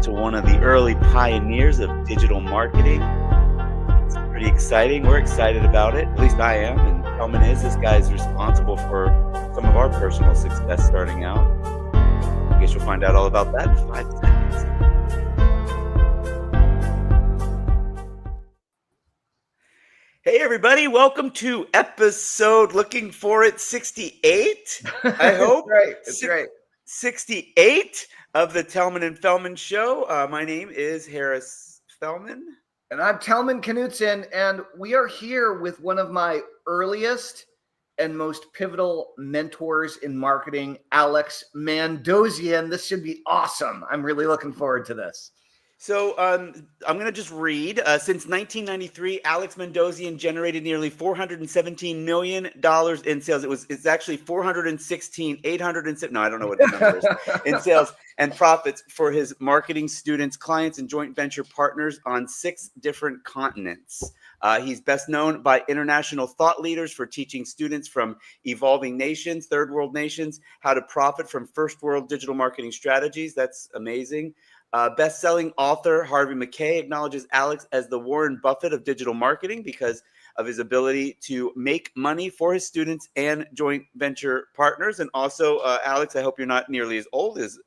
to one of the early pioneers of digital marketing. It's pretty exciting. We're excited about it. At least I am. And Tellman is. This guy is responsible for some of our personal success starting out. I guess you'll find out all about that in 5 seconds. Hey, everybody. Welcome to episode, looking for it, 68, I hope. That's right. 68 of the Tellman and Fellman show. My name is Harris Fellman. And I'm Tellman Knutson, and we are here with one of my earliest and most pivotal mentors in marketing, Alex Mandossian. This should be awesome. I'm really looking forward to this. So I'm going to just read. Since 1993, Alex Mandossian generated nearly $417 million in sales. It's actually 416,807. No, I don't know what the number is in sales and profits for his marketing students, clients, and joint venture partners on 6 different continents. He's best known by international thought leaders for teaching students from evolving nations, third world nations, how to profit from first world digital marketing strategies. That's amazing. Best-selling author Harvey Mackay acknowledges Alex as the Warren Buffett of digital marketing because of his ability to make money for his students and joint venture partners. And also, Alex, I hope you're not nearly as old as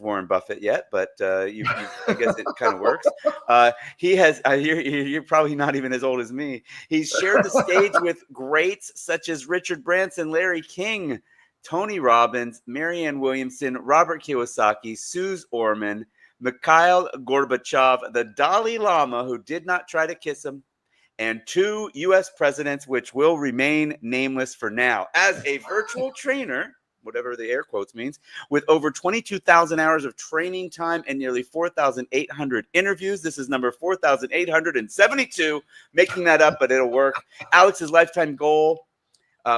Warren Buffett yet, but I guess it kind of works. He has. You're probably not even as old as me. He's shared the stage with greats such as Richard Branson, Larry King, Tony Robbins, Marianne Williamson, Robert Kiyosaki, Suze, Ormand, Mikhail, Gorbachev, the Dalai Lama, who did not try to kiss him, and 2 U.S. presidents, which will remain nameless for now. As a virtual trainer, whatever the air quotes means, with over 22,000 hours of training time and nearly 4,800 interviews. This is number 4,872, making that up, but it'll work. Alex's lifetime goal,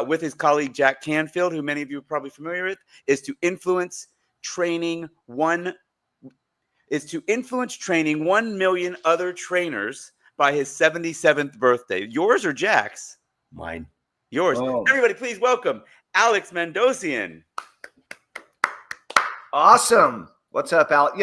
with his colleague Jack Canfield, who many of you are probably familiar with, is to influence training 1 million other trainers by his 77th birthday. Yours or Jack's? Mine. Yours. Oh. Everybody, please welcome Alex Mandossian. Awesome. What's up, Alex?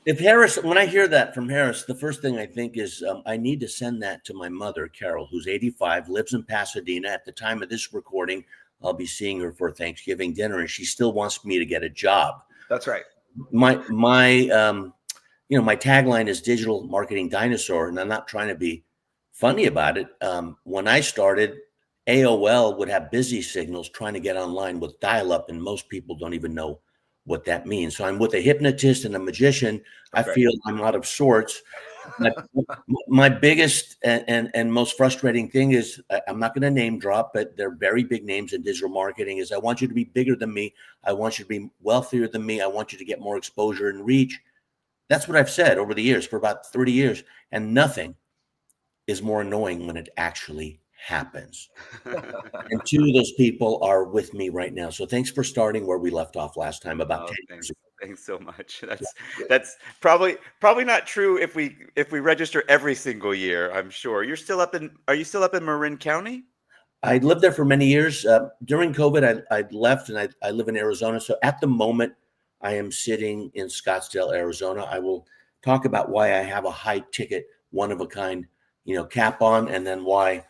If Harris, when I hear that from Harris, the first thing I think is I need to send that to my mother, Carol, who's 85, lives in Pasadena. At the time of this recording, I'll be seeing her for Thanksgiving dinner, and she still wants me to get a job. That's right. My tagline is digital marketing dinosaur, and I'm not trying to be funny about it. When I started, AOL would have busy signals trying to get online with dial-up, and most people don't even know what that means. So I'm with a hypnotist and a magician. I feel I'm out of sorts. My biggest and most frustrating thing is, I'm not going to name drop, but they're very big names in digital marketing, is I want you to be bigger than me. I want you to be wealthier than me. I want you to get more exposure and reach. That's what I've said over the years for about 30 years. And nothing is more annoying when it actually happens. And 2 of those people are with me right now. So thanks for starting where we left off last time about 10 years ago. Thanks so much. That's probably not true if we register every single year, I'm sure. Are you still up in Marin County? I lived there for many years. During COVID, I left, and I live in Arizona. So at the moment, I am sitting in Scottsdale, Arizona. I will talk about why I have a high ticket, one of a kind, cap on, and then why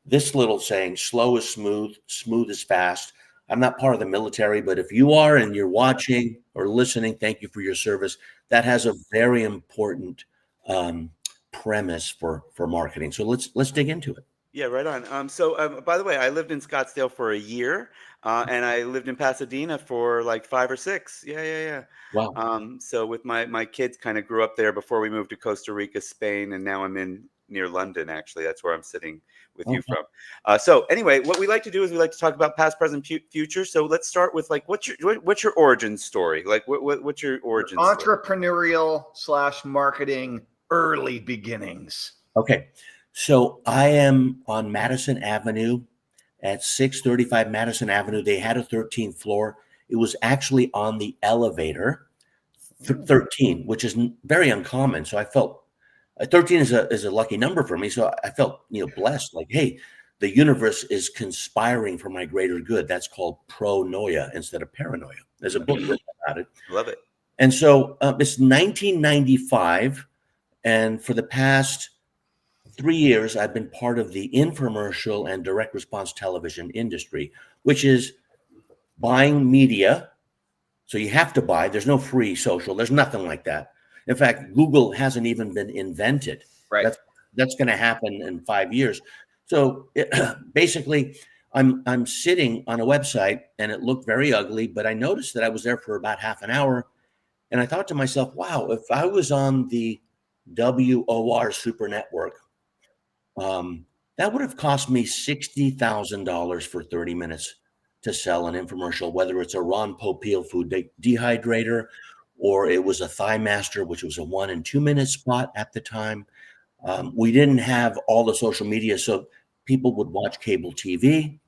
this little saying, slow is smooth, smooth is fast. I'm not part of the military, but if you are and you're watching or listening, thank you for your service. That has a very important premise for marketing. So let's dig into it. Yeah, right on. So by the way, I lived in Scottsdale for a year, and I lived in Pasadena for like 5 or 6. Yeah. Wow. So with my kids kind of grew up there before we moved to Costa Rica, Spain, and now I'm near London. Actually, that's where I'm sitting with you from. So anyway, what we like to do is we like to talk about past, present, future. So let's start with what's your origin story? Like what's your origin story? Entrepreneurial / marketing early beginnings. Okay. So I am on Madison Avenue at 635 Madison Avenue. They had a 13th floor. It was actually on the elevator, 13, which is very uncommon. So I felt 13 is a lucky number for me. So I felt, blessed, like, hey, the universe is conspiring for my greater good. That's called pronoia instead of paranoia. There's a book written about it. Love it. And so it's 1995. And for the past 3 years, I've been part of the infomercial and direct response television industry, which is buying media. So you have to buy. There's no free social. There's nothing like that. In fact, Google hasn't even been invented. Right. That's going to happen in 5 years. So basically, I'm sitting on a website and it looked very ugly, but I noticed that I was there for about half an hour. And I thought to myself, wow, if I was on the WOR Super Network, that would have cost me $60,000 for 30 minutes to sell an infomercial, whether it's a Ron Popeil food dehydrator, or it was a Thigh Master, which was a 1 and 2 minute spot at the time. We didn't have all the social media, so people would watch cable TV,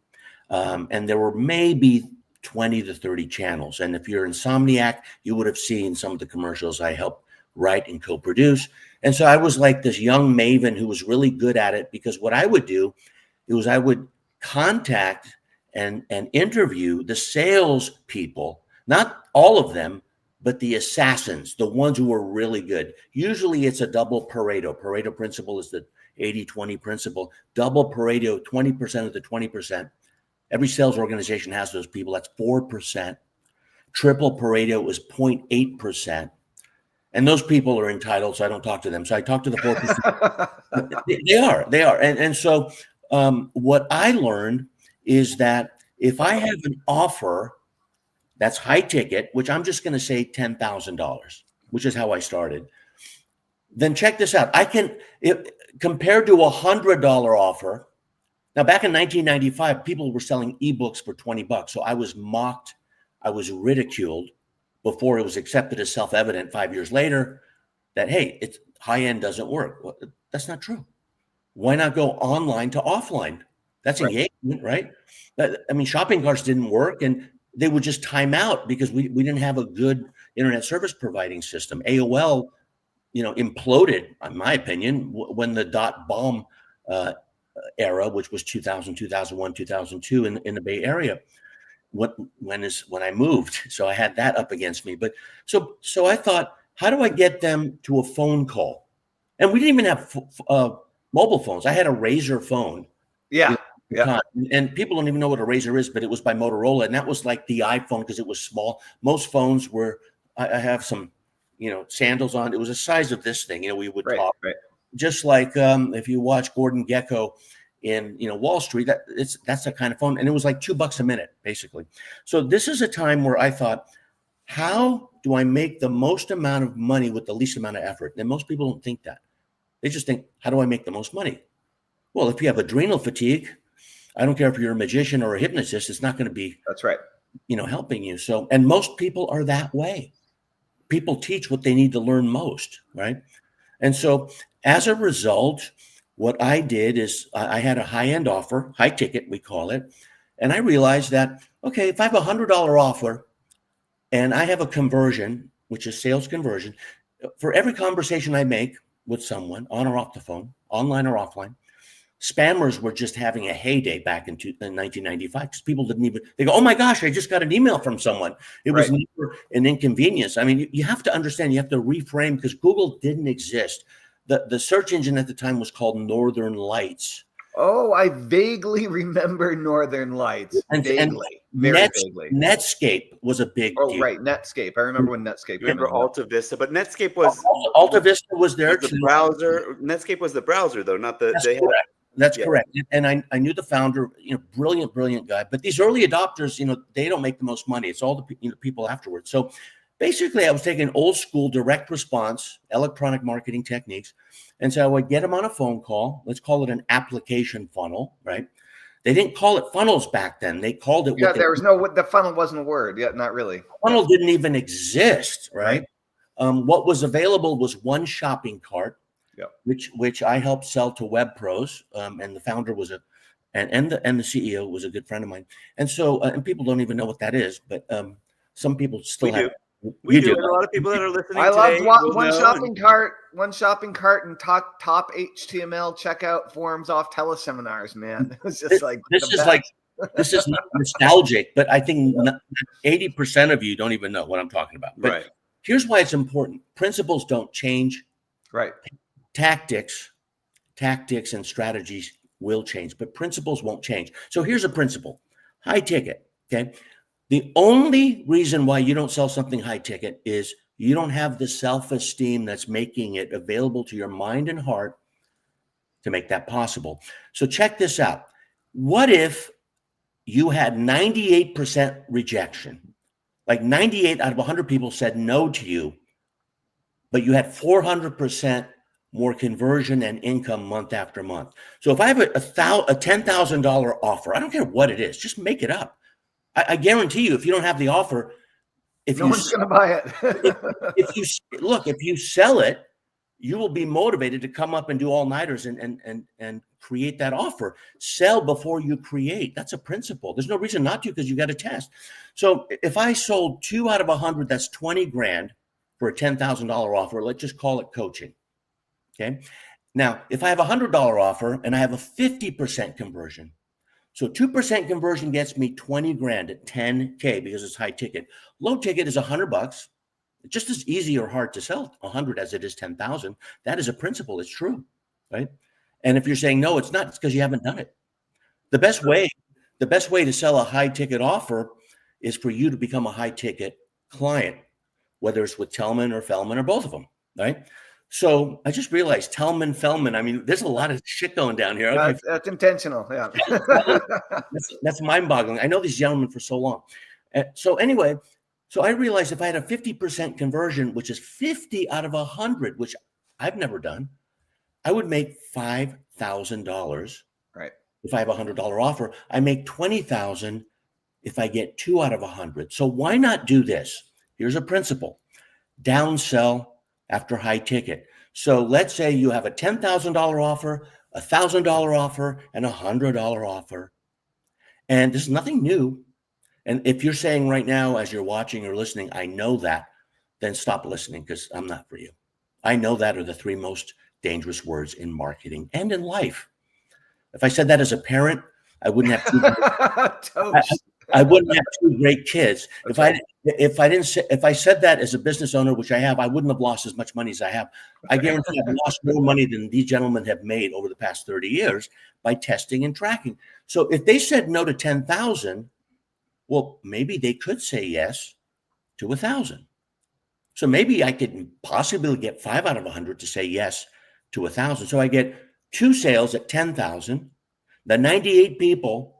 and there were maybe 20 to 30 channels. And if you're Insomniac, you would have seen some of the commercials I helped write and co-produce. And so I was like this young maven who was really good at it, because what I would do was I would contact and interview the sales people, not all of them, but the assassins, the ones who were really good. Usually it's a double Pareto. Pareto principle is the 80-20 principle. Double Pareto, 20% of the 20%. Every sales organization has those people. That's 4%. Triple Pareto is 0.8%. And those people are entitled, so I don't talk to them. So I talk to the 4%. They are. And so what I learned is that if I have an offer that's high ticket, which I'm just going to say $10,000, which is how I started, then check this out. I can, compared to a $100 offer. Now, back in 1995, people were selling ebooks for $20. So I was mocked. I was ridiculed before it was accepted as self-evident 5 years later that, hey, it's high-end doesn't work. Well, that's not true. Why not go online to offline? That's engagement, right? I mean, shopping carts didn't work, and they would just time out because we didn't have a good internet service providing system. AOL, imploded, in my opinion, when the .bomb era, which was 2000, 2001, 2002 in the Bay Area. When I moved, so I had that up against me. But so I thought, how do I get them to a phone call? And we didn't even have mobile phones. I had a Razor phone. Yeah. And people don't even know what a Razor is, but it was by Motorola, and that was like the iPhone because it was small. Most phones were. I have some, sandals on. It was the size of this thing. We would talk. Right. Just like if you watch Gordon Gekko in Wall Street, that's the kind of phone, and it was like $2 a minute basically. So this is a time where I thought, how do I make the most amount of money with the least amount of effort? And most people don't think that. They just think, how do I make the most money? Well, if you have adrenal fatigue, I don't care if you're a magician or a hypnotist, it's not going to be that's right, helping you. So, and most people are that way. People teach what they need to learn most, right? And so as a result, what I did is I had a high-end offer, high ticket, we call it. And I realized that, okay, if I have a $100 offer and I have a conversion, which is sales conversion, for every conversation I make with someone on or off the phone, online or offline, spammers were just having a heyday back in 1995 because people didn't even, they go, oh my gosh, I just got an email from someone. It was never an inconvenience. I mean, you have to understand, you have to reframe because Google didn't exist. The search engine at the time was called Northern Lights. Oh, I vaguely remember Northern Lights. Vaguely. Very vaguely. Netscape was a big deal. Oh, right. Netscape. I remember when Netscape. Remember Alta Vista, but Netscape was Alta Vista was there too. The browser. Netscape was the browser, though, not the. That's correct. And I knew the founder, brilliant guy. But these early adopters, they don't make the most money. It's all the people afterwards. So basically, I was taking old school direct response, electronic marketing techniques. And so I would get them on a phone call. Let's call it an application funnel, right? They didn't call it funnels back then. They called it. Yeah, the funnel wasn't a word. Yeah, not really. Funnel didn't even exist, right? What was available was one shopping cart, which I helped sell to web pros. And the founder was and the CEO was a good friend of mine. And so, and people don't even know what that is, but some people still have. We do. And a lot of people that are listening. I love one shopping cart and top HTML checkout forms off teleseminars. Man, it was just this is nostalgic, but I think 80% of you don't even know what I'm talking about. But right. here's why it's important. Principles don't change. Right. Tactics and strategies will change, but principles won't change. So here's a principle. High ticket, okay? The only reason why you don't sell something high ticket is you don't have the self-esteem that's making it available to your mind and heart to make that possible. So check this out. What if you had 98% rejection? Like 98 out of 100 people said no to you, but you had 400% more conversion and income month after month. So if I have a $10,000 offer, I don't care what it is, just make it up. I guarantee you, if you don't have the offer, no one's going to buy it. if you sell it, you will be motivated to come up and do all-nighters and create that offer. Sell before you create. That's a principle. There's no reason not to, because you got to test. So if I sold 2 out of 100, that's 20 grand for a $10,000 offer. Let's just call it coaching. Okay. Now, if I have a $100 offer and I have a 50% conversion, so 2% conversion gets me 20 grand at 10K because it's high ticket. Low ticket is $100. It's just as easy or hard to sell 100 as it is 10,000. That is a principle. It's true, right? And if you're saying no, it's not. It's because you haven't done it. The best way to sell a high ticket offer is for you to become a high ticket client, whether it's with Tellman or Fellman or both of them, right? So I just realized Tellman, Fellman. I mean, there's a lot of shit going down here. Okay. That's intentional. Yeah. That's mind-boggling. I know these gentlemen for so long. So anyway, so I realized if I had a 50% conversion, which is 50 out of 100, which I've never done, I would make $5,000. Right. If I have a $100 offer, I make $20,000 if I get 2 out of 100. So why not do this? Here's a principle: downsell after high ticket. So let's say you have a $10,000 offer, a $1,000 offer, and a $100 offer. And this is nothing new. And if you're saying right now, as you're watching or listening, I know that, then stop listening, because I'm not for you. I know that are the 3 most dangerous words in marketing and in life. If I said that as a parent, I wouldn't have I wouldn't have 2 great kids. If I said that as a business owner, which I have, I wouldn't have lost as much money as I have. I guarantee I've lost more money than these gentlemen have made over the past 30 years by testing and tracking. So if they said no to 10,000, well, maybe they could say yes to 1,000. So maybe I could possibly get 5 out of 100 to say yes to 1,000. So I get 2 sales at 10,000. The 98 people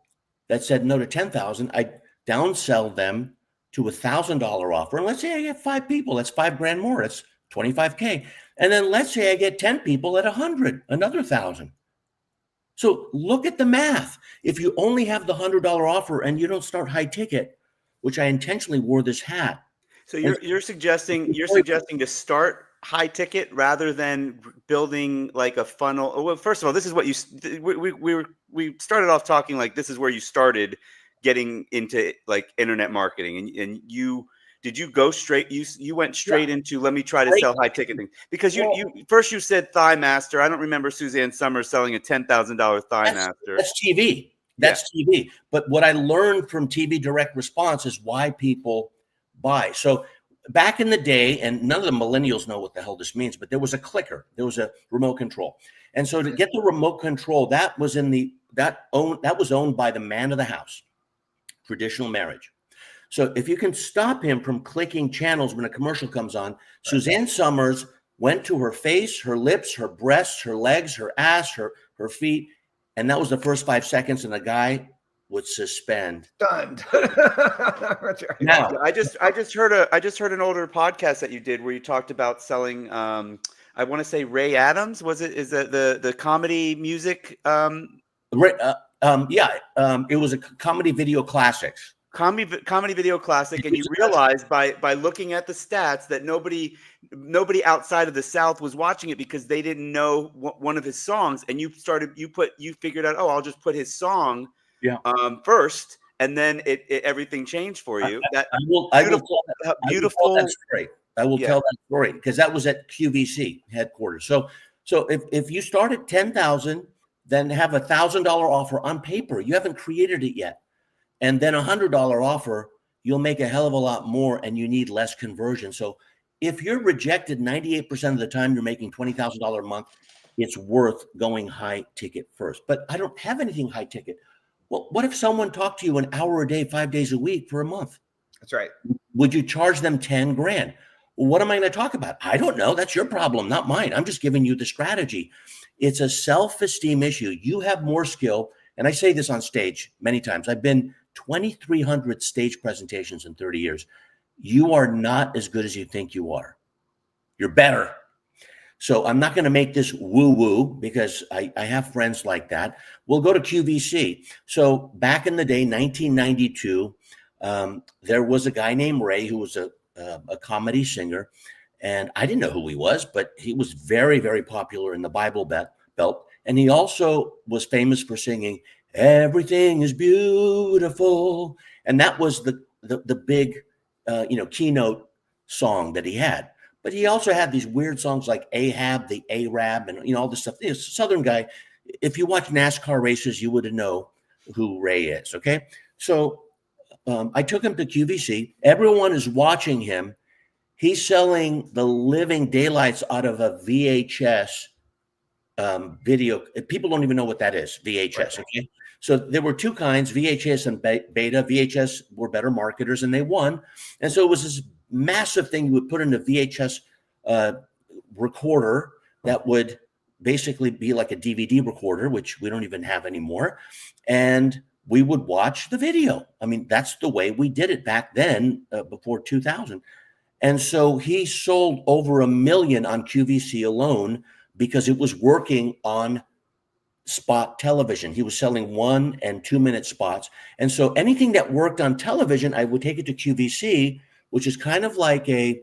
that said no to 10,000, I downsell them to $1,000 offer. And let's say I get 5 people, that's $5 grand more. That's 25K. And then let's say I get 10 people at 100, another 1,000. So look at the math. If you only have the $100 offer and you don't start high ticket, which I intentionally wore this hat. So you're suggesting to start high ticket rather than building like a funnel. Well, first of all, this is what we started off talking like this is where you started getting into like internet marketing, and you go straight, you went straight into let me try to sell high ticket things, because you said Thigh Master. I don't remember Suzanne Summers selling a $10,000 Thigh Master. That's TV. That's TV. But what I learned from TV direct response is why people buy. So back in the day, and none of the millennials know what the hell this means, but there was a clicker, there was a remote control. And so to get the remote control, that was owned by the man of the house, traditional marriage. So if you can stop him from clicking channels when a commercial comes on, Suzanne Summers went to her face, her lips, her breasts, her legs, her ass, her feet. And that was the first 5 seconds, and the guy would suspend. Stunned. Now, I just heard an older podcast that you did where you talked about selling. I want to say Ray Adams. Is that the comedy music? It was a comedy video classics. Comedy video classic, and you realized by looking at the stats that nobody outside of the South was watching it because they didn't know one of his songs, and you figured out, I'll just put his song first, and then everything changed for you. I will tell that story because that was at QVC headquarters. So if you start at 10,000, then have a $1,000 offer on paper. You haven't created it yet. And then $100 offer, you'll make a hell of a lot more, and you need less conversion. So if you're rejected 98% of the time, you're making $20,000 a month, it's worth going high ticket first. But I don't have anything high ticket. Well, what if someone talked to you an hour a day, 5 days a week for a month? That's right. Would you charge them 10 grand? Well, what am I going to talk about? I don't know. That's your problem, not mine. I'm just giving you the strategy. It's a self-esteem issue. You have more skill. And I say this on stage many times. I've been 2,300 stage presentations in 30 years. You are not as good as you think you are. You're better. So I'm not going to make this woo-woo because I have friends like that. We'll go to QVC. So back in the day, 1992, there was a guy named Ray who was a comedy singer. And I didn't know who he was, but he was very, very popular in the Bible Belt. And he also was famous for singing, "Everything is Beautiful." And that was the big, keynote song that he had. But he also had these weird songs like Ahab, the Arab, and all this stuff. He's a Southern guy. If you watch NASCAR races, you would know who Ray is. Okay, so I took him to QVC. Everyone is watching him. He's selling the living daylights out of a VHS video. People don't even know what that is, VHS. Okay, so there were two kinds, VHS and beta. VHS were better marketers, and they won. And so it was this massive thing you would put in a VHS recorder that would basically be like a DVD recorder, which we don't even have anymore. And we would watch the video. I mean, that's the way we did it back then, before 2000. And so he sold over 1 million on QVC alone because it was working on spot television. He was selling 1 and 2 minute spots. And so anything that worked on television, I would take it to QVC, which is kind of like a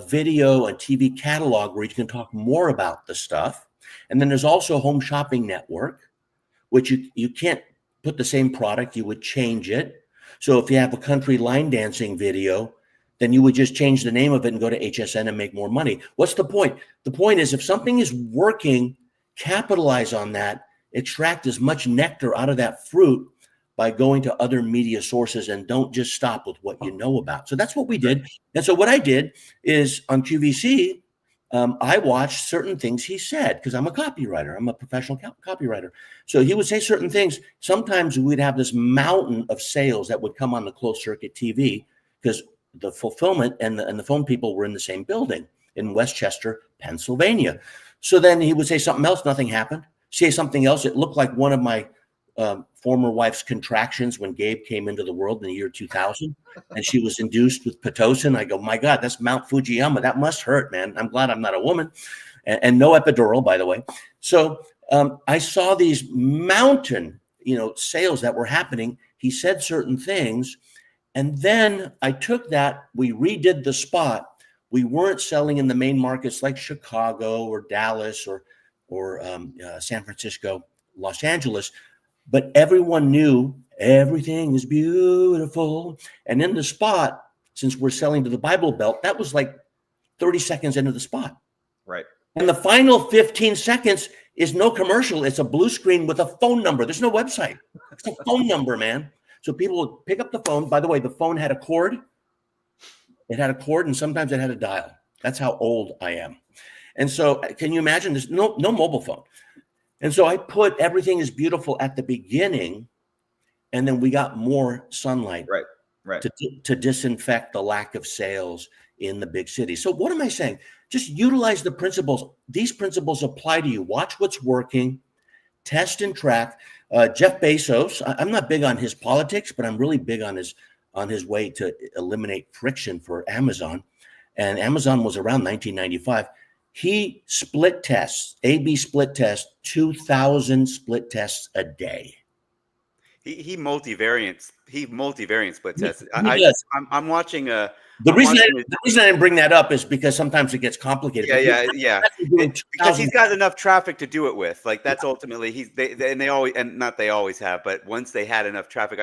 video and TV catalog where you can talk more about the stuff. And then there's also Home Shopping Network, which you can't put the same product, you would change it. So if you have a country line dancing video, then you would just change the name of it and go to HSN and make more money. What's the point? The point is if something is working, capitalize on that, extract as much nectar out of that fruit by going to other media sources, and don't just stop with what you know about. So that's what we did. And so what I did is on QVC, I watched certain things he said because I'm a copywriter. I'm a professional copywriter. So he would say certain things. Sometimes we'd have this mountain of sales that would come on the closed circuit TV because the fulfillment and the phone people were in the same building in Westchester, Pennsylvania. So then he would say something else, nothing happened. Say something else. It looked like one of my former wife's contractions when Gabe came into the world in the year 2000, and she was induced with Pitocin. I go, my God, that's Mount Fujiyama. That must hurt, man. I'm glad I'm not a woman, and no epidural, by the way. So I saw these mountain, sales that were happening. He said certain things, and then I took that. We redid the spot. We weren't selling in the main markets like Chicago or Dallas or San Francisco, Los Angeles. But everyone knew everything is beautiful. And in the spot, since we're selling to the Bible Belt, that was like 30 seconds into the spot. Right. And the final 15 seconds is no commercial. It's a blue screen with a phone number. There's no website. It's a phone number, man. So people would pick up the phone. By the way, the phone had a cord. It had a cord, and sometimes it had a dial. That's how old I am. And so can you imagine? There's no mobile phone. And so I put everything is beautiful at the beginning, and then we got more sunlight right. to disinfect the lack of sales in the big cities. So what am I saying? Just utilize the principles. These principles apply to you. Watch what's working, test and track. Jeff Bezos, I'm not big on his politics, but I'm really big on his way to eliminate friction for Amazon. And Amazon was around 1995. He split tests, A/B split test, 2,000 split tests a day. He multivariant split tests. I'm watching a. The reason I didn't bring that up is because sometimes it gets complicated. Yeah. Because he's got enough traffic to do it with. Like that's ultimately they always have, but once they had enough traffic,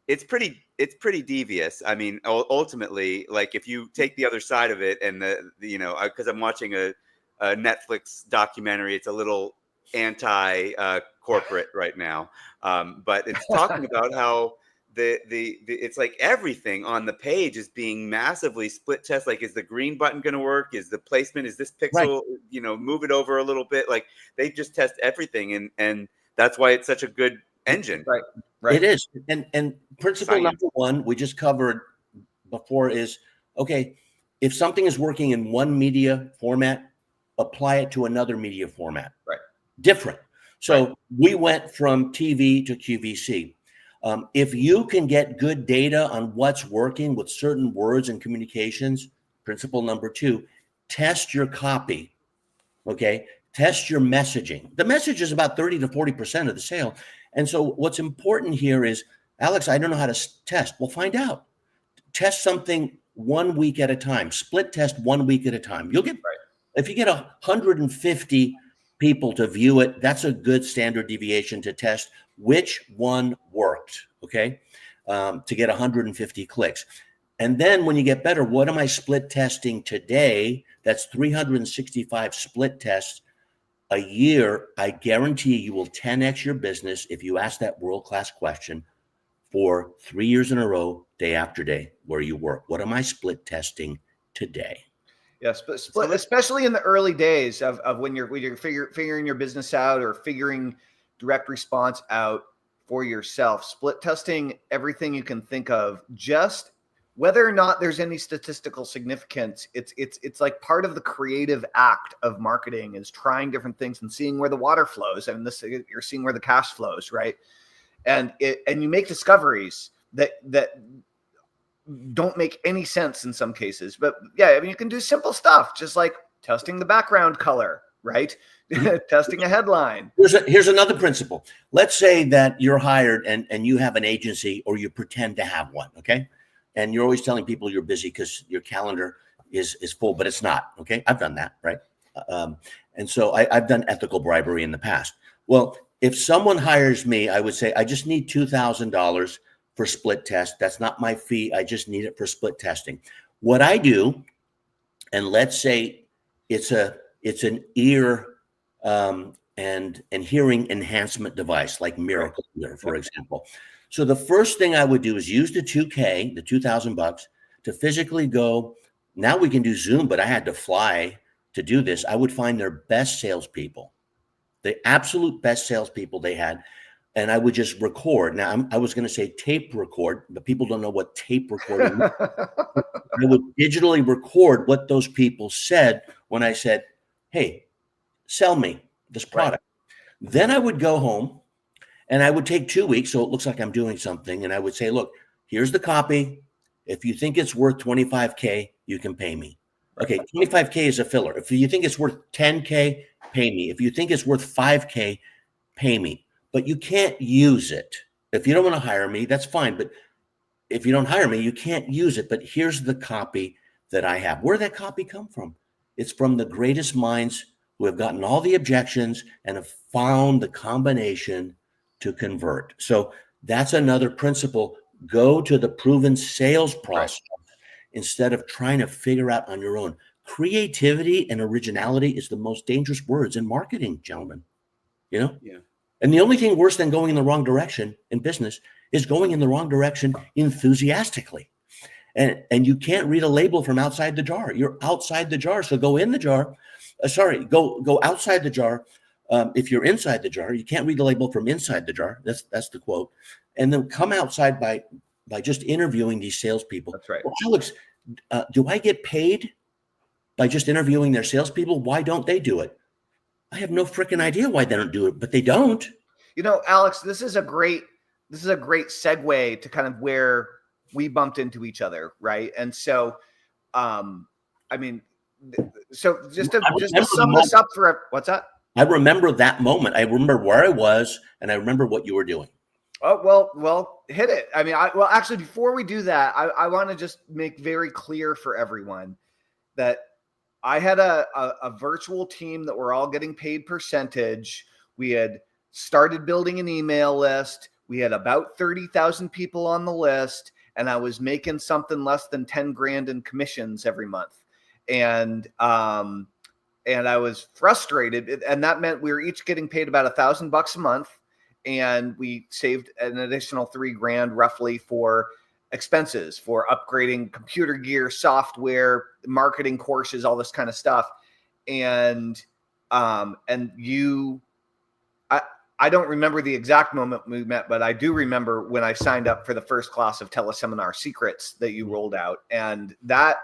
it's pretty devious. I mean, ultimately, like if you take the other side of it, and because I'm watching a Netflix documentary, it's a little anti corporate right now, but it's talking about how it's like everything on the page is being massively split test. Like, is the green button going to work? Is the placement, is this pixel, move it over a little bit? Like, they just test everything. And that's why it's such a good engine. Right. It is. And principle Science. number one, we just covered before, is, okay, if something is working in one media format, apply it to another media format. Right. Different. So we went from TV to QVC. If you can get good data on what's working with certain words and communications, principle number two, test your copy. Okay. Test your messaging. The message is about 30 to 40% of the sale. And so what's important here is, Alex, I don't know how to test. Well, find out. Test something 1 week at a time. Split test 1 week at a time. You'll get, if you get 150 people to view it, that's a good standard deviation to test which one worked, okay, to get 150 clicks. And then when you get better, what am I split testing today? That's 365 split tests a year. I guarantee you will 10x your business if you ask that world-class question for 3 years in a row, day after day, where you work. What am I split testing today? Yes, but split, especially in the early days of when you're figuring your business out or figuring direct response out for yourself, split testing everything you can think of, just whether or not there's any statistical significance. It's like part of the creative act of marketing is trying different things and seeing where the water flows. And this, you're seeing where the cash flows, right? And you make discoveries that don't make any sense in some cases. But yeah, I mean, you can do simple stuff, just like testing the background color, right? Testing a headline. Here's another principle. Let's say that you're hired and you have an agency, or you pretend to have one, okay? And you're always telling people you're busy because your calendar is full, but it's not, okay? I've done that, right? And so I've done ethical bribery in the past. Well, if someone hires me, I would say, I just need $2,000 for split test. That's not my fee. I just need it for split testing. What I do, and let's say it's an ear and hearing enhancement device like Miracle Ear, for example. So the first thing I would do is use the $2,000, the $2,000 to physically go. Now we can do Zoom, but I had to fly to do this. I would find their best salespeople, the absolute best salespeople they had, and I would just record. Now I was going to say tape record, but people don't know what tape recording is. I would digitally record what those people said when I said, "Hey, sell me this product." Right. Then I would go home and I would take 2 weeks, so it looks like I'm doing something, and I would say, "Look, here's the copy. If you think it's worth 25K, you can pay me." Okay, 25K is a filler. If you think it's worth 10K, pay me. If you think it's worth 5K, pay me. But you can't use it. If you don't want to hire me, that's fine. But if you don't hire me, you can't use it. But here's the copy that I have. Where did that copy come from? It's from the greatest minds who have gotten all the objections and have found the combination to convert. So that's another principle. Go to the proven sales process instead of trying to figure out on your own. Creativity and originality is the most dangerous words in marketing, gentlemen. You know? Yeah. And the only thing worse than going in the wrong direction in business is going in the wrong direction enthusiastically. And you can't read a label from outside the jar. You're outside the jar. So go in the jar. Go outside the jar. If you're inside the jar, you can't read the label from inside the jar. That's the quote. And then come outside by just interviewing these salespeople. That's right. Well, Alex, do I get paid by just interviewing their salespeople? Why don't they do it? I have no freaking idea why they don't do it, but they don't. You know, Alex, this is a great segue to kind of where we bumped into each other, right? And so, I mean, so just to sum this up for what's that? I remember that moment. I remember where I was, and I remember what you were doing. Oh, well, hit it. I mean, actually, before we do that, I want to just make very clear for everyone that I had a virtual team that were all getting paid percentage. We had started building an email list. We had about 30,000 people on the list, and I was making something less than 10 grand in commissions every month. And I was frustrated, and that meant we were each getting paid about $1,000 a month. and we saved an additional $3,000 roughly for expenses, for upgrading computer gear, software, marketing courses, all this kind of stuff. And I don't remember the exact moment we met, but I do remember when I signed up for the first class of Teleseminar Secrets that you rolled out, and that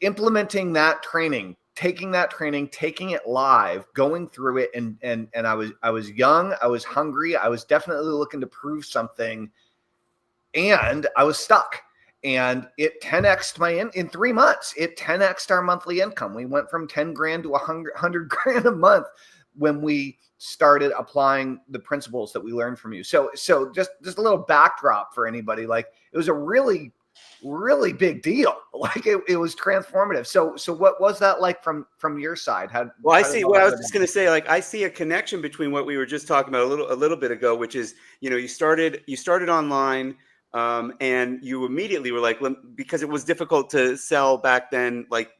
implementing that training, taking it live, going through it. And I was young, I was hungry. I was definitely looking to prove something, and I was stuck. And it 10x'd in 3 months. It 10x'd our monthly income. We went from 10 grand to 100 grand a month when we started applying the principles that we learned from you. So just a little backdrop for anybody. Like, it was a really, really big deal. Like, it was transformative. So what was that like from your side? I was just going to say, like, I see a connection between what we were just talking about a little bit ago, which is, you started online, and you immediately were like, because it was difficult to sell back then, like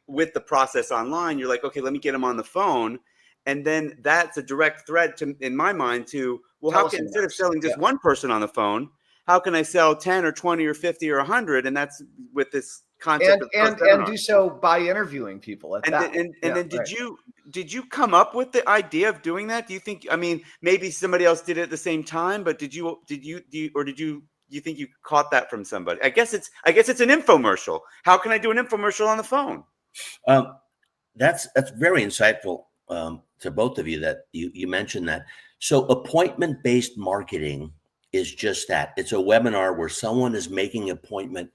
with the process online, you're like, okay, let me get them on the phone. And then that's a direct thread in my mind to, well, instead of selling just one person on the phone, how can I sell 10 or 20 or 50 or 100? And that's with this concept and do so by interviewing people. Did you come up with the idea of doing that? Do you think, I mean, maybe somebody else did it at the same time, but did you think you caught that from somebody? I guess it's an infomercial. How can I do an infomercial on the phone? That's very insightful. To both of you that you mentioned that. So appointment-based marketing is just that. It's a webinar where someone is making an appointment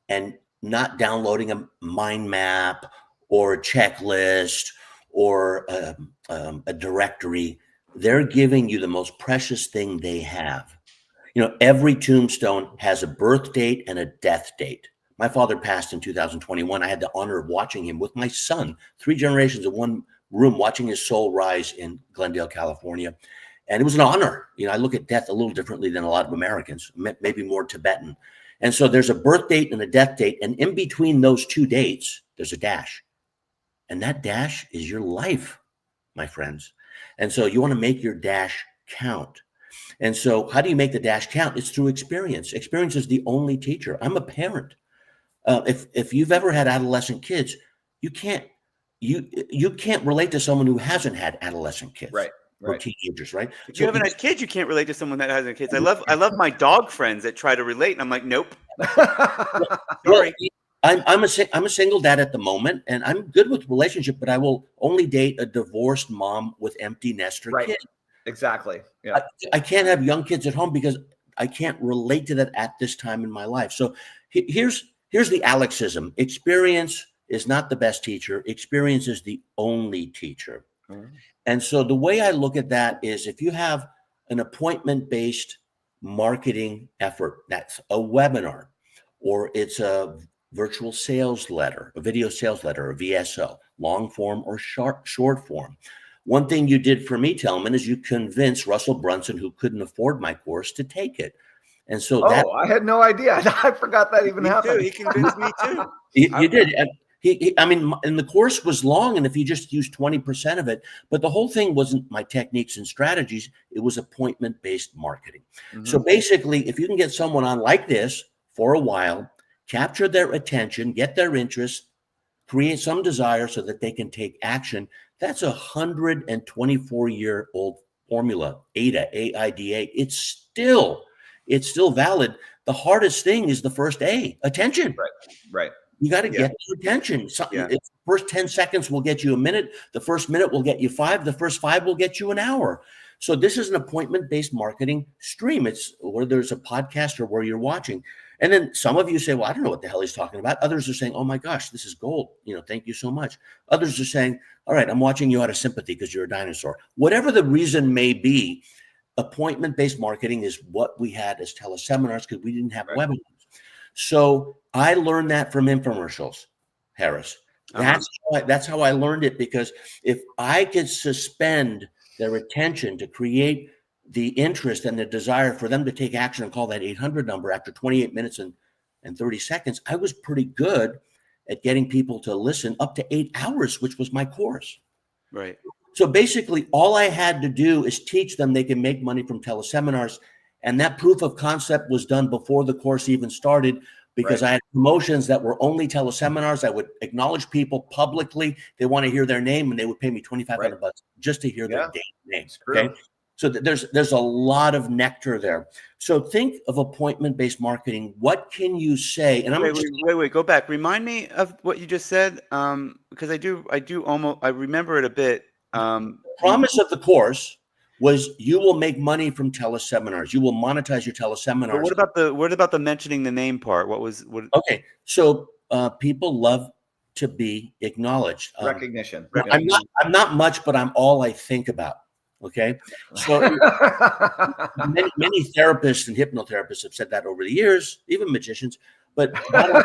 and not downloading a mind map or a checklist or a directory. They're giving you the most precious thing they have. Every tombstone has a birth date and a death date. My father passed in 2021. I had the honor of watching him with my son, 3 generations in one room, watching his soul rise in Glendale, California. And it was an honor. I look at death a little differently than a lot of Americans, maybe more Tibetan. And so there's a birth date and a death date. And in between those 2 dates, there's a dash. And that dash is your life, my friends. And so you want to make your dash count. And so how do you make the dash count? It's through experience. Experience is the only teacher. I'm a parent. If you've ever had adolescent kids, you can't relate to someone who hasn't had adolescent kids, right? Or teenagers, right? If you haven't had kids, you can't relate to someone that hasn't had kids. I love my dog friends that try to relate, and I'm like, nope. Sorry. I'm a single dad at the moment, and I'm good with relationship, but I will only date a divorced mom with empty nester kids. Exactly. Yeah. I can't have young kids at home because I can't relate to that at this time in my life. So here's the Alexism. Experience is not the best teacher. Experience is the only teacher. Mm-hmm. And so the way I look at that is, if you have an appointment-based marketing effort, that's a webinar, or it's a virtual sales letter, a video sales letter, a VSO, long form or short form. One thing you did for me, Tellman, is you convinced Russell Brunson, who couldn't afford my course, to take it. And so I had no idea. I forgot that even happened. He convinced me too. You did. And the course was long, and if you just used 20% of it, but the whole thing wasn't my techniques and strategies. It was appointment-based marketing. Mm-hmm. So basically, if you can get someone on like this for a while, capture their attention, get their interest, create some desire so that they can take action, that's a 124-year-old formula, AIDA, AIDA. It's still valid. The hardest thing is the first A, attention. Right. You got to get their attention. The first 10 seconds will get you a minute. The first minute will get you 5. The first 5 will get you an hour. So this is an appointment-based marketing stream. It's where there's a podcast or where you're watching. And then some of you say, well, I don't know what the hell he's talking about. Others are saying, oh my gosh, this is gold. Thank you so much. Others are saying, all right, I'm watching you out of sympathy because you're a dinosaur. Whatever the reason may be, appointment-based marketing is what we had as teleseminars because we didn't have webinars. So I learned that from infomercials, Harris. That's how I learned it, because if I could suspend their attention to create the interest and the desire for them to take action and call that 800 number after 28 minutes and 30 seconds, I was pretty good at getting people to listen up to 8 hours, which was my course. Right. So basically, all I had to do is teach them they can make money from teleseminars. And that proof of concept was done before the course even started, because I had promotions that were only teleseminars. I would acknowledge people publicly. They want to hear their name, and they would pay me $2,500 just to hear their name. Okay. So there's a lot of nectar there. So think of appointment-based marketing. What can you say? And wait, go back. Remind me of what you just said, because I remember it a bit. Promise of the course was you will make money from teleseminars. You will monetize your teleseminars. But what about the mentioning the name part? Okay, so people love to be acknowledged. Recognition. I'm not much, but I'm all I think about. Okay, so many therapists and hypnotherapists have said that over the years, even magicians. But the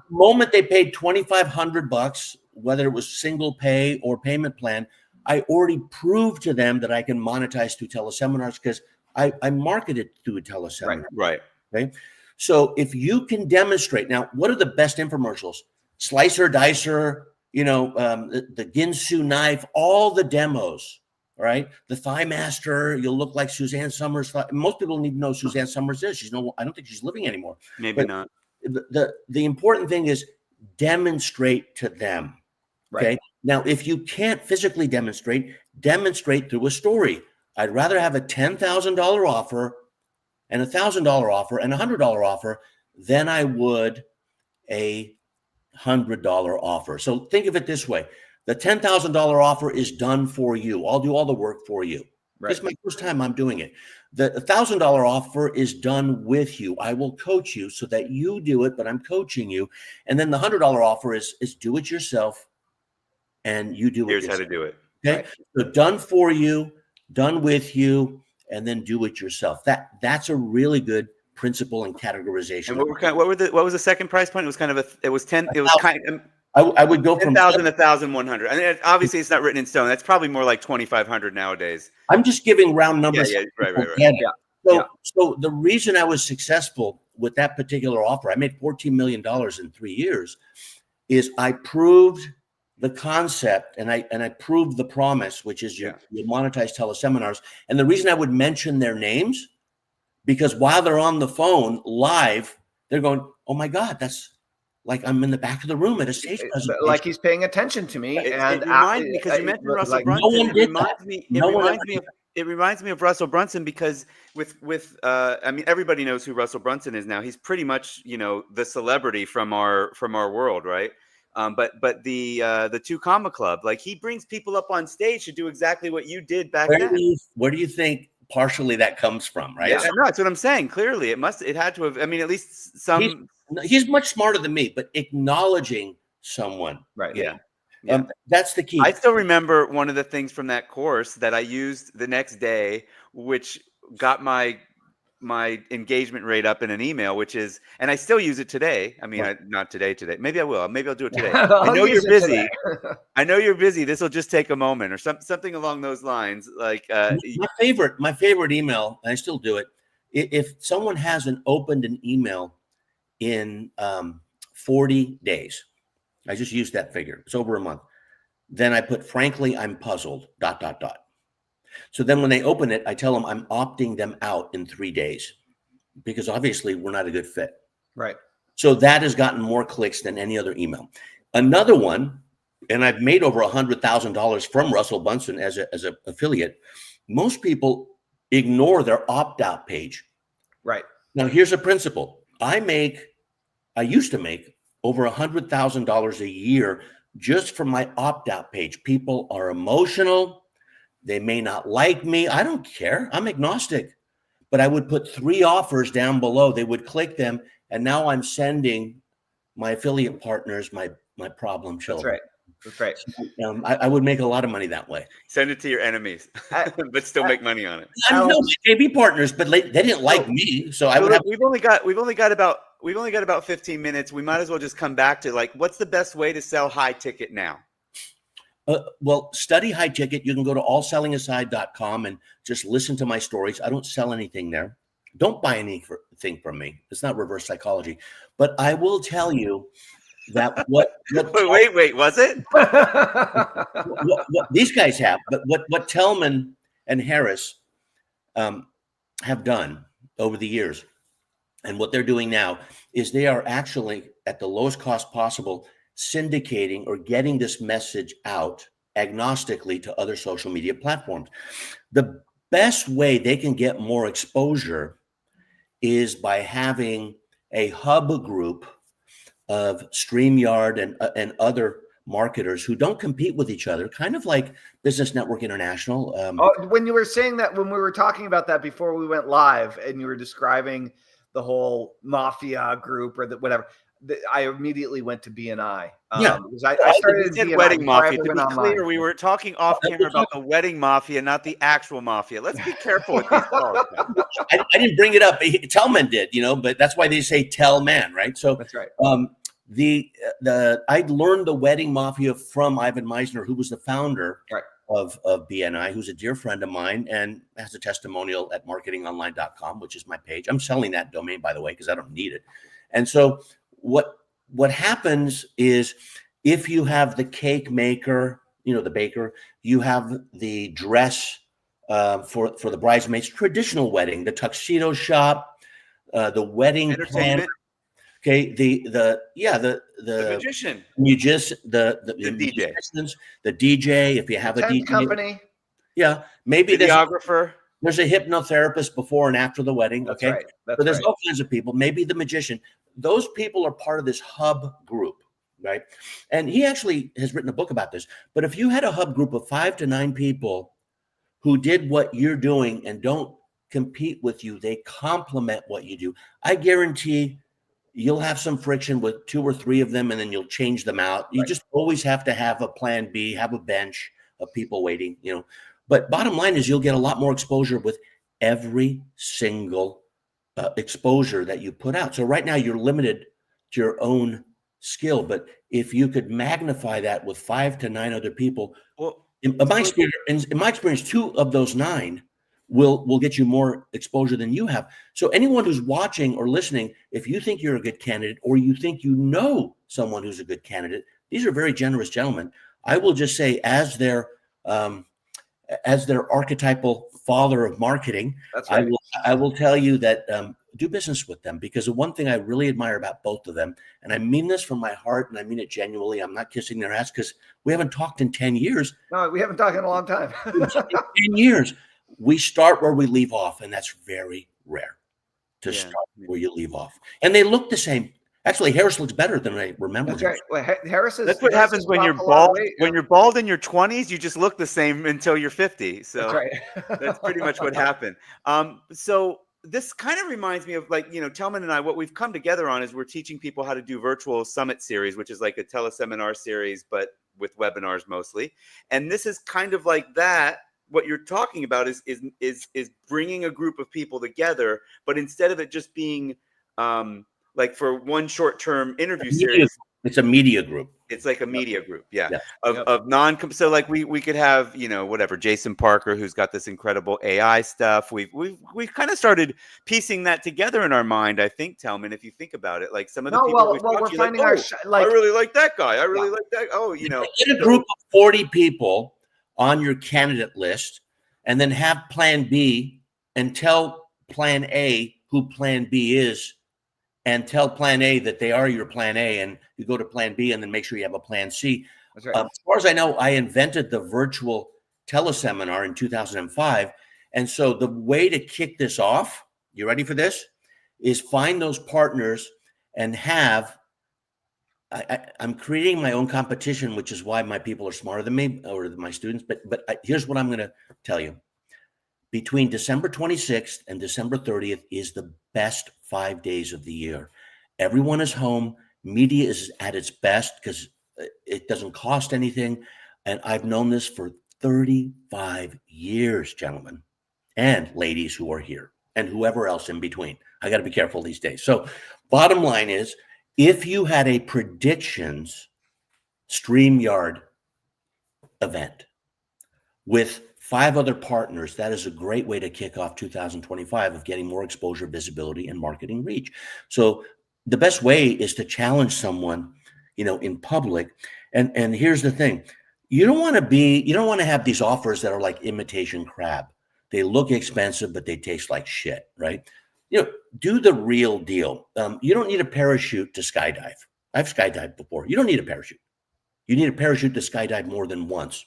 moment they paid $2,500, whether it was single pay or payment plan, I already proved to them that I can monetize through teleseminars, because I marketed through a teleseminar. Right. Okay. So if you can demonstrate, now, what are the best infomercials? Slicer, dicer, the Ginsu knife, all the demos. Right, the Thigh Master. You'll look like Suzanne Summers. Most people don't even know who Suzanne Summers is. I don't think she's living anymore. Maybe not. The important thing is demonstrate to them. Okay. Now, if you can't physically demonstrate through a story. I'd rather have a $10,000 offer and a $1,000 offer and a $100 offer than I would a $100 offer. So think of it this way. The $10,000 offer is done for you. I'll do all the work for you. This is my first time I'm doing it. The $1,000 offer is done with you. I will coach you so that you do it, but I'm coaching you. And then the $100 offer is do it yourself, and you do it yourself. Here's how to do it. Okay. So done for you, done with you, and then do it yourself. That's a really good principle and categorization. And what was the second price point? It was kind of I would go from 10,000 to 1,100. I mean, obviously, it's not written in stone. That's probably more like 2,500 nowadays. I'm just giving round numbers. Right. So the reason I was successful with that particular offer, I made $14 million in 3 years, is I proved the concept and I proved the promise, which is you monetize teleseminars. And the reason I would mention their names, because while they're on the phone live, they're going, "Oh my God, that's like I'm in the back of the room at a stage presentation." Like he's paying attention to me. It reminds me, because you mentioned Russell Brunson. It reminds me of Russell Brunson, because I mean, everybody knows who Russell Brunson is now. He's pretty much, the celebrity from our world, right? But the Two Comma Club, like, he brings people up on stage to do exactly what you did back then. Where do you think partially that comes from, right? Yeah, no, that's what I'm saying. Clearly, it had to have. I mean, at least some. He's much smarter than me, but acknowledging someone, right? Yeah. That's the key. I still remember one of the things from that course that I used the next day, which got my engagement rate up in an email, which is, and I still use it today. I mean, not today. Maybe I will. Maybe I'll do it today. I know you're busy. I know you're busy. This will just take a moment, or something along those lines. Like my favorite email, and I still do it. If someone hasn't opened an email in 40 days, I just used that figure. It's over a month. Then I put, "Frankly, I'm puzzled, ... So then when they open it, I tell them I'm opting them out in 3 days, because obviously we're not a good fit. Right. So that has gotten more clicks than any other email. Another one, and I've made over $100,000 from Russell Brunson as an affiliate. Most people ignore their opt-out page. Right. Now, here's a principle. I used to make over $100,000 a year just from my opt-out page. People are emotional. They may not like me. I don't care. I'm agnostic. But I would put 3 offers down below. They would click them. And now I'm sending my affiliate partners my problem children. That's right. I would make a lot of money that way. Send it to your enemies, but still make money on it. I know my JV partners, but they didn't like me. So I would have. We've only got about 15 minutes. We might as well just come back to, like, what's the best way to sell high ticket now? Well, study high ticket. You can go to allsellingaside.com and just listen to my stories. I don't sell anything there. Don't buy anything from me. It's not reverse psychology. But I will tell you that what wait, was it? what these guys have, but what Tellman and Harris have done over the years, and what they're doing now is they are actually at the lowest cost possible syndicating or getting this message out agnostically to other social media platforms. The best way they can get more exposure is by having a hub group of StreamYard and other marketers who don't compete with each other, kind of like Business Network International. When you were saying that, when we were talking about that before we went live, and you were describing the whole mafia group or whatever, I immediately went to BNI. Because I started in BNI wedding mafia. To be online. clear, we were talking off camera about the wedding mafia, not the actual mafia. Let's be careful with these calls. I didn't bring it up. Tellman did, but that's why they say Tellman, right? So that's right. I learned the wedding mafia from Ivan Meisner, who was the founder right. of BNI, who's a dear friend of mine and has a testimonial at marketingonline.com, which is my page. I'm selling that domain, by the way, because I don't need it. And so what happens is, if you have the cake maker, the baker, you have the dress for the bridesmaids, traditional wedding, the tuxedo shop, the wedding planner. Okay, the magician, the DJ, if you have a DJ company, maybe videographer. There's a hypnotherapist before and after the wedding. That's okay, right. But there's all kinds of people. Maybe the magician. Those people are part of this hub group, right? And he actually has written a book about this. But if you had a hub group of 5 to 9 people who did what you're doing and don't compete with you, they complement what you do, I guarantee you'll have some friction with 2 or 3 of them, and then you'll change them out. You just always have to have a plan B, have a bench of people waiting, But bottom line is, you'll get a lot more exposure with every single exposure that you put out. So right now you're limited to your own skill, but if you could magnify that with 5 to 9 other people, in my experience, 2 of those 9 will get you more exposure than you have. So anyone who's watching or listening, if you think you're a good candidate, or you think someone who's a good candidate, these are very generous gentlemen. I will just say, as their archetypal father of marketing, that's right. I will tell you that do business with them, because the one thing I really admire about both of them, and I mean this from my heart, and I mean it genuinely, I'm not kissing their ass, because we haven't talked in 10 years. No, we haven't talked in a long time. 10 years. We start where we leave off, and that's very rare to start where you leave off. And they look the same. Actually, Harris looks better than I remember. That's right. Well, Harris is. That's what happens when you're bald. When you're bald in your 20s, you just look the same until you're 50. So that's right. That's pretty much what happened. So this kind of reminds me of, Tellman and I, what we've come together on is we're teaching people how to do virtual summit series, which is like a teleseminar series, but with webinars mostly. And this is kind of like that. What you're talking about is bringing a group of people together, but instead of it just being like for one short-term interview series, it's a media group. It's like a media group, of non. So like we could have whatever, Jason Parker, who's got this incredible AI stuff. We've kind of started piecing that together in our mind. I think, Tellman, if you think about it, like some of the people we're finding I really like that guy. I really like that. Oh, Get a group of 40 people on your candidate list, and then have plan B, and tell plan A who plan B is, and tell plan A that they are your plan A, and you go to plan B, and then make sure you have a plan C. That's right. As far as I know, I invented the virtual teleseminar in 2005. And so the way to kick this off, you ready for this, is find those partners and have, I'm creating my own competition, which is why my people are smarter than me, or my students. But here's what I'm going to tell you. Between December 26th and December 30th is the best 5 days of the year. Everyone is home. Media is at its best because it doesn't cost anything. And I've known this for 35 years, gentlemen and ladies who are here, and whoever else in between. I got to be careful these days. So bottom line is, if you had a predictions StreamYard event with 5 other partners, that is a great way to kick off 2025 of getting more exposure, visibility, and marketing reach. So the best way is to challenge someone. in public. And here's the thing. You don't want to have these offers that are like imitation crab. They look expensive, but they taste like shit, right? Do the real deal. You don't need a parachute to skydive. I've skydived before. You don't need a parachute. You need a parachute to skydive more than once.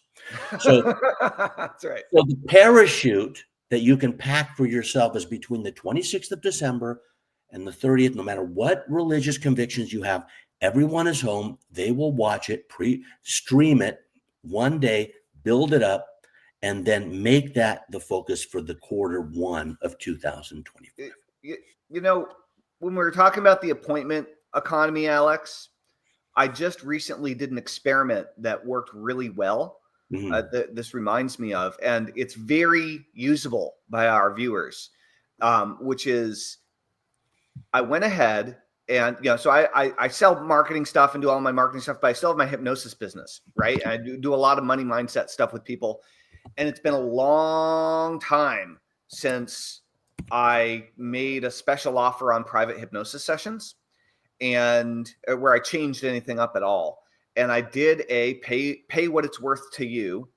So that's right. So the parachute that you can pack for yourself is between the 26th of December and the 30th, no matter what religious convictions you have. Everyone is home. They will watch it, stream it one day, build it up, and then make that the focus for the Q1 of 2024. When we were talking about the appointment economy, Alex, I just recently did an experiment that worked really well. This reminds me of, and it's very usable by our viewers, which is I went ahead and, so I sell marketing stuff and do all my marketing stuff, but I still have my hypnosis business, right? And I do a lot of money mindset stuff with people. And it's been a long time since I made a special offer on private hypnosis sessions and where I changed anything up at all. And I did a pay what it's worth to you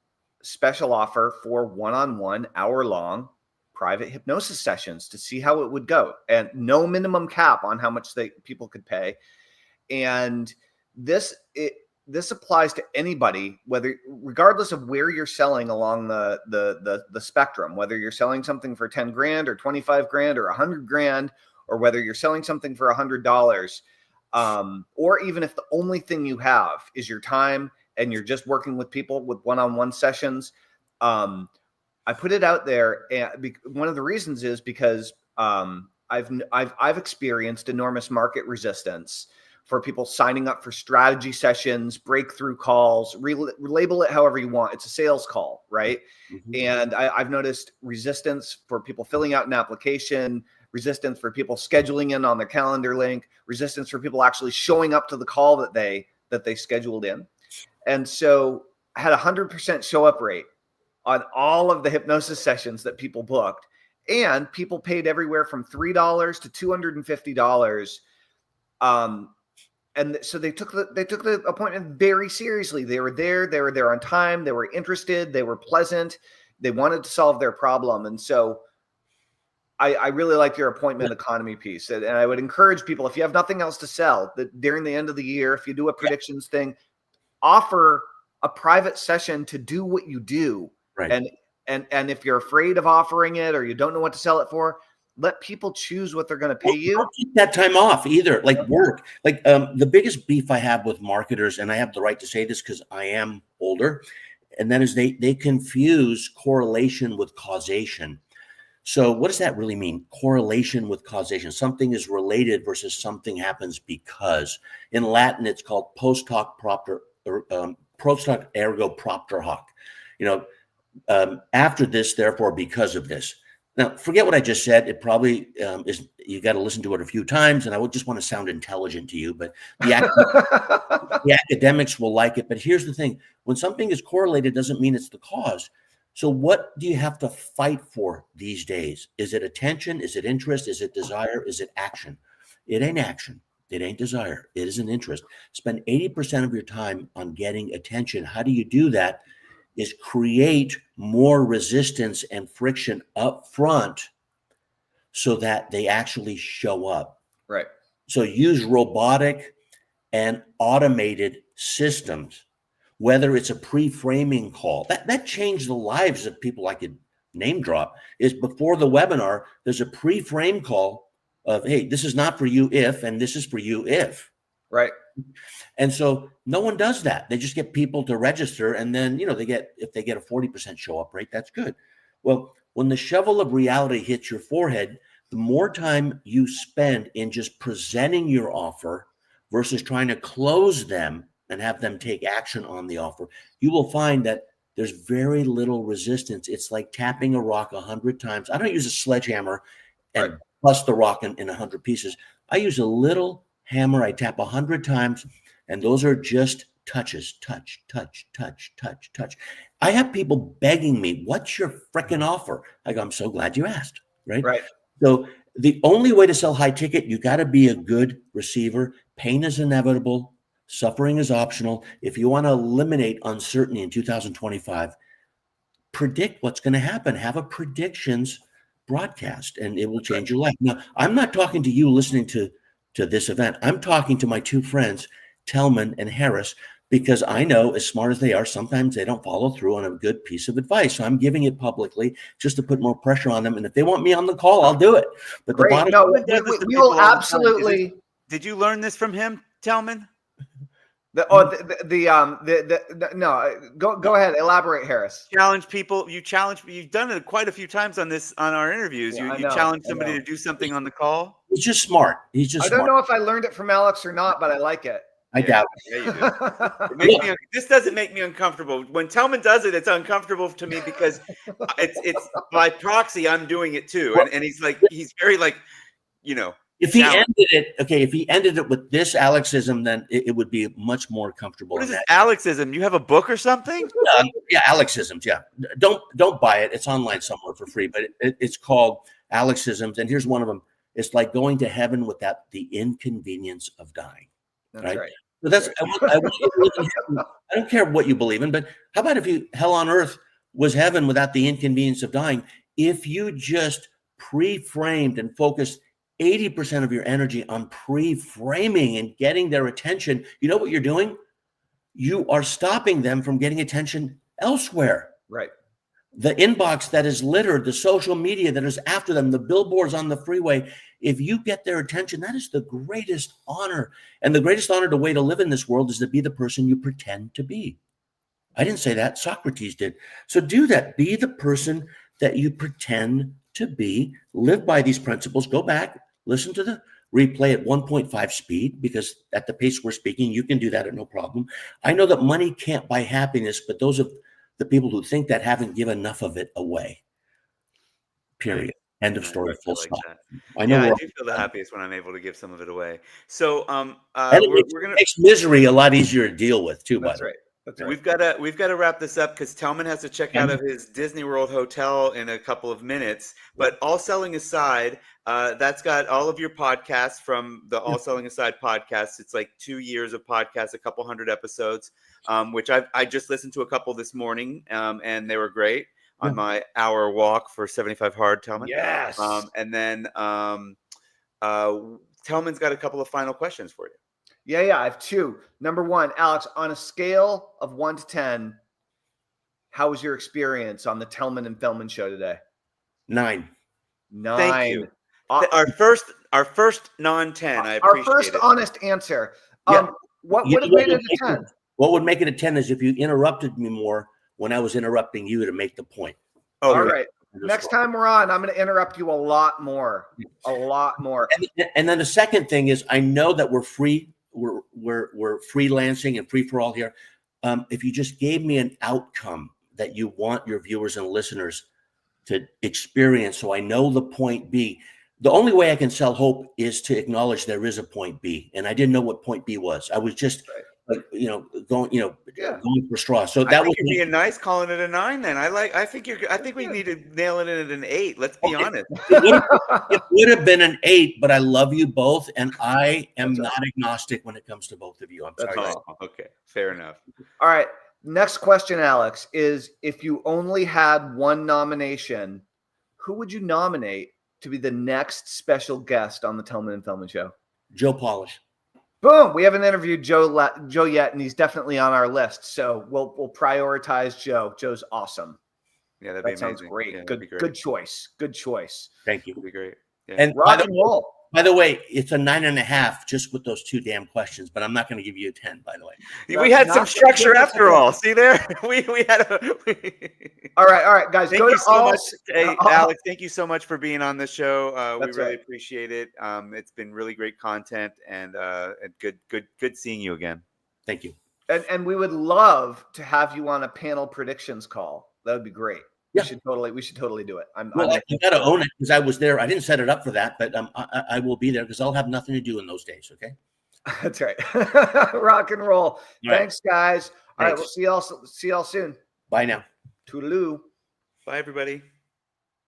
special offer for one-on-one hour-long private hypnosis sessions to see how it would go, and no minimum cap on how much people could pay. And this applies to anybody, regardless of where you're selling along the spectrum, whether you're selling something for 10 grand or 25 grand or 100 grand, or whether you're selling something for $100, or even if the only thing you have is your time and you're just working with people with one-on-one sessions. I put it out there, and one of the reasons is because I've experienced enormous market resistance for people signing up for strategy sessions, breakthrough calls, label it however you want. It's a sales call, right? Mm-hmm. And I've noticed resistance for people filling out an application, resistance for people scheduling in on their calendar link, resistance for people actually showing up to the call that they scheduled in. And so I had 100% show up rate on all of the hypnosis sessions that people booked, and people paid everywhere from $3 to $250. And so they took the appointment very seriously. They were there on time. They were interested. They were pleasant. They wanted to solve their problem. And so I really like your appointment economy piece. And I would encourage people, if you have nothing else to sell, that during the end of the year, if you do a predictions thing, offer a private session to do what you do. Right. And if you're afraid of offering it or you don't know what to sell it for, let people choose what they're going to pay you. Don't take that time off either, like work. Like the biggest beef I have with marketers, and I have the right to say this because I am older, and that is they confuse correlation with causation. So what does that really mean? Correlation with causation. Something is related versus something happens because. In Latin, it's called post hoc propter, post hoc ergo propter hoc. After this, therefore, because of this. Now, forget what I just said. It probably is. You got to listen to it a few times, and I would just want to sound intelligent to you. But the academics will like it. But here's the thing: when something is correlated, doesn't mean it's the cause. So, what do you have to fight for these days? Is it attention? Is it interest? Is it desire? Is it action? It ain't action. It ain't desire. It is an interest. Spend 80% of your time on getting attention. How do you do that? Is create more resistance and friction up front so that they actually show up. Right. So use robotic and automated systems, whether it's a pre-framing call. That changed the lives of people I could name drop. Is before the webinar, there's a pre-frame call of, hey, this is not for you if, and this is for you if. Right. And so no one does that. They just get people to register, and then, if they get a 40% show up rate, that's good. Well, when the shovel of reality hits your forehead, the more time you spend in just presenting your offer versus trying to close them and have them take action on the offer, you will find that there's very little resistance. It's like tapping a rock 100 times. I don't use a sledgehammer and bust the rock in 100 pieces. I use a little hammer. I tap 100 times, and those are just touches. Touch, touch, touch, touch, touch. I have people begging me, what's your frickin' offer? I go, I'm so glad you asked, right? Right. So the only way to sell high ticket, you got to be a good receiver. Pain is inevitable. Suffering is optional. If you want to eliminate uncertainty in 2025, predict what's going to happen. Have a predictions broadcast, and it will change your life. Now, I'm not talking to you listening to this event. I'm talking to my two friends, Tellman and Harris, because I know, as smart as they are, sometimes they don't follow through on a good piece of advice. So I'm giving it publicly just to put more pressure on them. And if they want me on the call, I'll do it. But Great. the bottom We will absolutely. Did you learn this from him, Tellman? No, go ahead. Elaborate, Harris. Challenge people. You've done it quite a few times on our interviews. Yeah, you challenge somebody to do something on the call. He's just smart. I don't know if I learned it from Alex or not, but I like it. I doubt it. Yeah, you do. This doesn't make me uncomfortable. When Tellman does it, it's uncomfortable to me because it's by proxy. I'm doing it too, and he's very If he ended it with this Alexism, then it would be much more comfortable. What is this Alexism? You have a book or something? Yeah, Alexisms. Yeah, don't buy it. It's online somewhere for free, but it's called Alexisms. And here's one of them. It's like going to heaven without the inconvenience of dying. That's right. So that's I don't care what you believe in, but how about if hell on earth was heaven without the inconvenience of dying? If you just pre-framed and focused 80% of your energy on pre-framing and getting their attention, you know what you're doing? You are stopping them from getting attention elsewhere. Right. The inbox that is littered, the social media that is after them, the billboards on the freeway, if you get their attention, that is the greatest honor. And the greatest honor, the way to live in this world is to be the person you pretend to be. I didn't say that. Socrates did. So do that. Be the person that you pretend to be. Live by these principles. Go back, listen to the replay at 1.5 speed, because at the pace we're speaking, you can do that at no problem. I know that money can't buy happiness, but those of the people who think that haven't given enough of it away. Period. End of story. Full stop. I know. I do feel the happiest when I'm able to give some of it away. So it makes misery a lot easier to deal with too. That's right. We've got to wrap this up because Tellman has to check out of his Disney World hotel in a couple of minutes. But all selling aside, that's got all of your podcasts from the All Selling Aside podcast. It's like 2 years of podcasts, a couple hundred episodes, which I just listened to a couple this morning, and they were great on my hour walk for 75 hard, Tellman. Yes. And then Tellman's got a couple of final questions for you. Yeah. I have two. Number one, Alex, on a scale of 1 to 10, how was your experience on the Tellman and Fellman show today? 9. Thank you. Our first non-10. I appreciate our first it. Honest answer. What would have made it a 10? What would make it a 10 is if you interrupted me more when I was interrupting you to make the point. All right. Next time we're on, I'm going to interrupt you a lot more. And then the second thing is, I know that we're free. We're freelancing and free for all here. If you just gave me an outcome that you want your viewers and listeners to experience, so I know the point B. The only way I can sell hope is to acknowledge there is a point B, and I didn't know what point B was. I was just going for straws. So that was you're being nice, calling it a 9. Then I think we need to nail it in at an 8. Let's be honest. It would have been an 8, but I love you both, and I am not agnostic when it comes to both of you. I'm sorry. Okay, fair enough. All right. Next question, Alex, is if you only had one nomination, who would you nominate to be the next special guest on the Tellman and Fellman show? Joe Polish. Boom. We haven't interviewed Joe yet, and he's definitely on our list. So we'll prioritize Joe. Joe's awesome. Yeah, that'd be amazing. Sounds great. Yeah, Good choice. Thank you. That'd be great. Yeah. And rock and roll. By the way, it's a 9.5 just with those 2 damn questions, but I'm not going to give you a 10, by the way. We had some structure after all. See there? We had All right, guys. Thank you so much. Hey, Alex, thank you so much for being on the show. We really appreciate it. It's been really great content and good seeing you again. Thank you. And we would love to have you on a panel predictions call. That would be great. Yeah. We should totally do it. I got to own it because I was there. I didn't set it up for that, but I will be there because I'll have nothing to do in those days. Okay. That's right. Rock and roll. All Thanks, guys. All right. We'll see y'all soon. Bye now. Toodaloo. Bye, everybody.